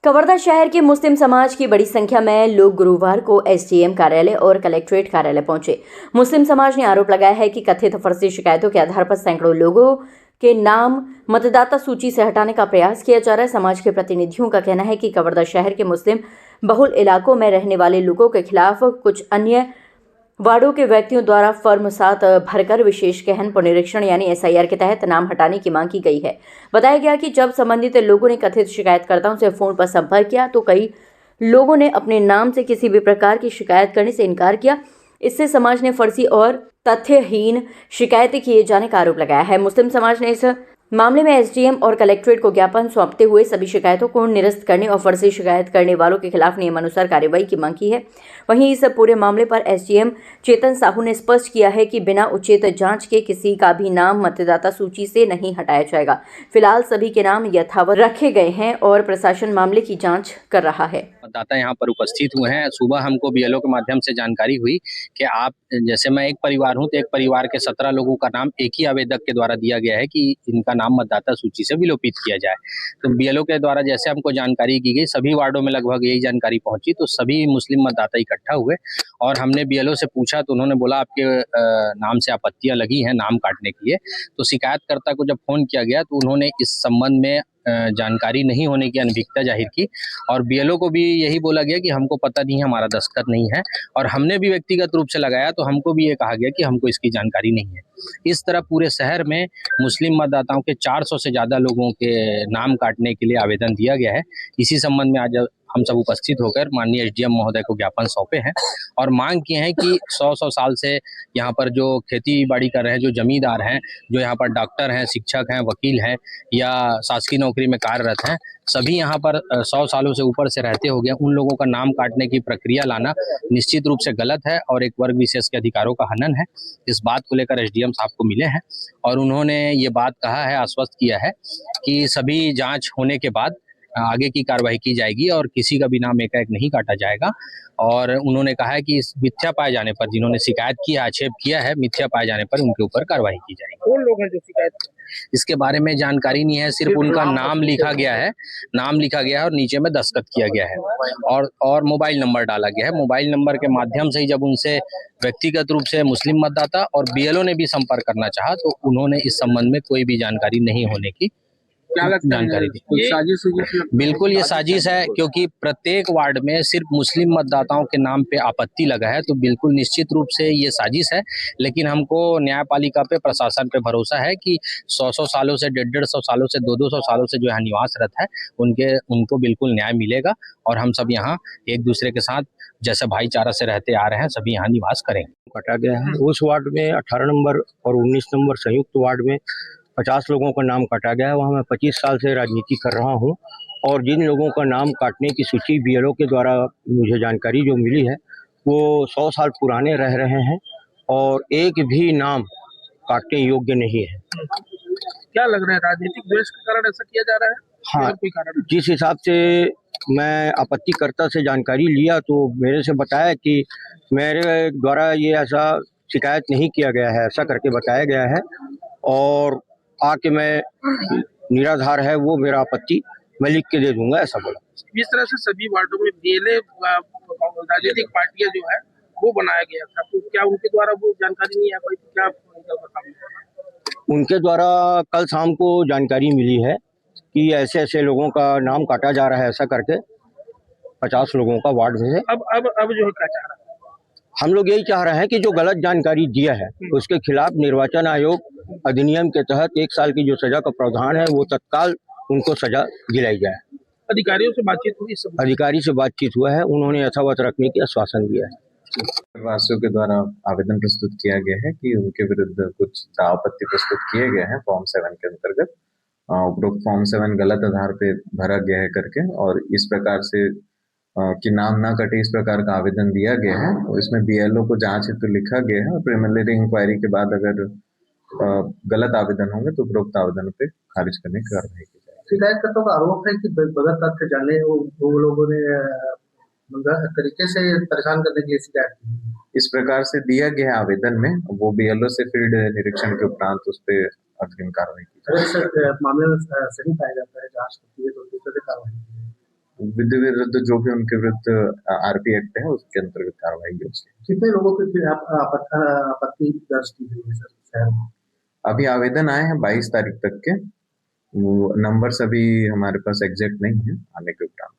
कवर्धा शहर के मुस्लिम समाज की बड़ी संख्या में लोग गुरुवार को एसडीएम कार्यालय और कलेक्ट्रेट कार्यालय पहुंचे। मुस्लिम समाज ने आरोप लगाया है कि कथित फर्जी शिकायतों के आधार पर सैकड़ों लोगों के नाम मतदाता सूची से हटाने का प्रयास किया जा रहा है। समाज के प्रतिनिधियों का कहना है कि कवर्धा शहर के मुस्लिम बहुल इलाकों में रहने वाले लोगों के खिलाफ कुछ अन्य वार्डों के व्यक्तियों द्वारा फॉर्म 7 भरकर विशेष गहन पुनरीक्षण यानी एसआईआर के तहत नाम हटाने की मांग की गई है। बताया गया कि जब संबंधित लोगों ने कथित शिकायतकर्ताओं से फोन पर संपर्क किया तो कई लोगों ने अपने नाम से किसी भी प्रकार की शिकायत करने से इनकार किया। इससे समाज ने फर्जी और तथ्यहीन शिकायतें किए जाने का आरोप लगाया है। मुस्लिम समाज ने इस मामले में एसडीएम और कलेक्ट्रेट को ज्ञापन सौंपते हुए सभी शिकायतों को निरस्त करने और फर्जी शिकायत करने वालों के खिलाफ नियमानुसार कार्रवाई की मांग की है। वहीं इस पूरे मामले पर एसडीएम चेतन साहू ने स्पष्ट किया है कि बिना उचित जांच के किसी का भी नाम मतदाता सूची से नहीं हटाया जाएगा। फिलहाल सभी के नाम यथावत रखे गए हैं और प्रशासन मामले की जांच कर रहा है। मतदाता यहाँ पर उपस्थित हुए हैं। सुबह हमको बीएलओ के माध्यम से जानकारी हुई कि आप जैसे मैं एक परिवार हूँ तो एक परिवार के 17 लोगों का नाम एक ही आवेदक के द्वारा दिया गया है कि इनका नाम मतदाता सूची से विलोपित किया जाए। तो बीएलओ के द्वारा जैसे हमको जानकारी की गई, सभी वार्डों में लगभग यही जानकारी पहुंची, तो सभी मुस्लिम मतदाता इकट्ठा हुए और हमने बीएलओ से पूछा तो उन्होंने बोला आपके नाम से आपत्तियां लगी हैं नाम काटने के लिए। तो शिकायतकर्ता को जब फोन किया गया तो उन्होंने इस संबंध में जानकारी नहीं होने की अनभिज्ञता जाहिर की और बीएलओ को भी यही बोला गया कि हमको पता नहीं है, हमारा दस्तखत नहीं है। और हमने भी व्यक्तिगत रूप से लगाया तो हमको भी ये कहा गया कि हमको इसकी जानकारी नहीं है। इस तरह पूरे शहर में मुस्लिम मतदाताओं के 400 से ज्यादा लोगों के नाम काटने के लिए आवेदन दिया गया है। इसी संबंध में आज हम सब उपस्थित होकर माननीय एसडीएम महोदय को ज्ञापन सौंपे हैं और मांग की है कि 100 साल से यहाँ पर जो खेती बाड़ी कर रहे हैं, जो जमींदार हैं, जो यहाँ पर डॉक्टर हैं, शिक्षक हैं, वकील हैं या शासकीय नौकरी में कार्यरत हैं, सभी यहाँ पर 100 सालों से ऊपर से रहते हो गए, उन लोगों का नाम काटने की प्रक्रिया लाना निश्चित रूप से गलत है और एक वर्ग विशेष के अधिकारों का हनन है। इस बात को लेकर एसडीएम साहब को मिले हैं और उन्होंने ये बात कहा है, आश्वस्त किया है कि सभी जांच होने के बाद आगे की कार्रवाई की जाएगी और किसी का भी नाम एकाएक नहीं काटा जाएगा। और उन्होंने कहा है कि इस मिथ्या पाए जाने पर, जिन्होंने शिकायत की, आक्षेप किया है, मिथ्या पाए जाने पर उनके ऊपर कार्रवाई की जाएगी। कौन लोग हैं जो शिकायत कर रहे हैं? इसके बारे में जानकारी नहीं है, सिर्फ उनका नाम लिखा गया है, नाम लिखा गया है और नीचे में दस्तखत किया गया है और मोबाइल नंबर डाला गया है। मोबाइल नंबर के माध्यम से ही जब उनसे व्यक्तिगत रूप से मुस्लिम मतदाता और बीएलओ ने भी संपर्क करना चाहा तो उन्होंने इस संबंध में कोई भी जानकारी नहीं होने की जानकारी दी। बिल्कुल ये साजिश है, क्योंकि प्रत्येक वार्ड में सिर्फ मुस्लिम मतदाताओं के नाम पे आपत्ति लगा है, तो बिल्कुल निश्चित रूप से ये साजिश है। लेकिन हमको न्यायपालिका पे, प्रशासन पे भरोसा है कि 100 सालों से 150 सालों से 200 सालों से जो यहाँ निवासरत है उनको बिल्कुल न्याय मिलेगा और हम सब यहाँ एक दूसरे के साथ जैसे भाईचारा से रहते आ रहे हैं सभी यहाँ निवास करेंगे। काटा गया है उस वार्ड में 18 नंबर और 19 नंबर संयुक्त वार्ड में 50 लोगों का नाम काटा गया है। वहाँ मैं 25 साल से राजनीति कर रहा हूँ और जिन लोगों का नाम काटने की सूची बीएलओ के द्वारा मुझे जानकारी जो मिली है वो 100 साल पुराने रह रहे हैं और एक भी नाम काटने योग्य नहीं है। क्या लग रहा है, राजनीतिक द्वेष के कारण ऐसा किया जा रहा है? हाँ, कोई कारण? जिस हिसाब से मैं आपत्तिकर्ता से जानकारी लिया तो मेरे से बताया कि मेरे द्वारा ये ऐसा शिकायत नहीं किया गया है, ऐसा करके बताया गया है और आके मैं निराधार है वो मेरा आपत्ति मैं लिख के दे दूंगा, ऐसा बोला। इस तरह से सभी वार्डों में बीएलए राजनीतिक पार्टियां जो है वो बनाया गया था, तो क्या उनके द्वारा वो जानकारी नहीं आ पाई? क्या उनके द्वारा कल शाम को जानकारी मिली है कि ऐसे ऐसे लोगों का नाम काटा जा रहा है, ऐसा करके 50 लोगों का वार्ड में है। अब जो है क्या चाह रहा है? हम लोग यही चाह रहे हैं कि जो गलत जानकारी दिया है उसके खिलाफ निर्वाचन आयोग अधिनियम के तहत 1 साल की जो सजा का प्रावधान है वो तत्काल उनको सजा दिलाई जाए। अधिकारियों से बातचीत हुई? अधिकारी से बातचीत हुआ है, उन्होंने यथावत रखने की आश्वासन दिया है। वासियों के द्वारा आवेदन प्रस्तुत किया गया है कि उनके विरुद्ध कुछ आपत्ति प्रस्तुत किए गए हैं फॉर्म 7 के अंतर्गत। उपरोक्त फॉर्म 7 गलत आधार पे भरा गया है करके और इस प्रकार से कि नाम ना कटे इस प्रकार का आवेदन दिया गया है और इसमें बीएलओ को जांच हेतु लिखा गया है और प्रिलिमिनरी इंक्वायरी के बाद अगर गलत आवेदन होंगे तो उपरोक्त आवेदन पे खारिज करने की कार्रवाई की जाएगी। शिकायतकर्ताओं का आरोप है कि बगैर तथ्य जाने वो लोगों ने तरीके से परेशान करने के लिए शिकायत की। इस प्रकार से दिया गया आवेदन में वो बीएलओ से फील्ड निरीक्षण के उपरांत उस पर अग्रिम कार्रवाई की जाएगी। मामले में सही पाया जाता है, जांच होती है तो दूसरे कार्रवाई विरुद्ध जो भी उनके विरुद्ध आरपी एक्ट है उसके अंतर्गत कार्रवाई की उसकी। कितने लोगों के खिलाफ आपत्ति दर्ज की गई है सर शहर में? अभी आवेदन आए हैं 22 तारीख तक के, वो नंबर्स अभी हमारे पास एग्जैक्ट नहीं है, आने के उपरांत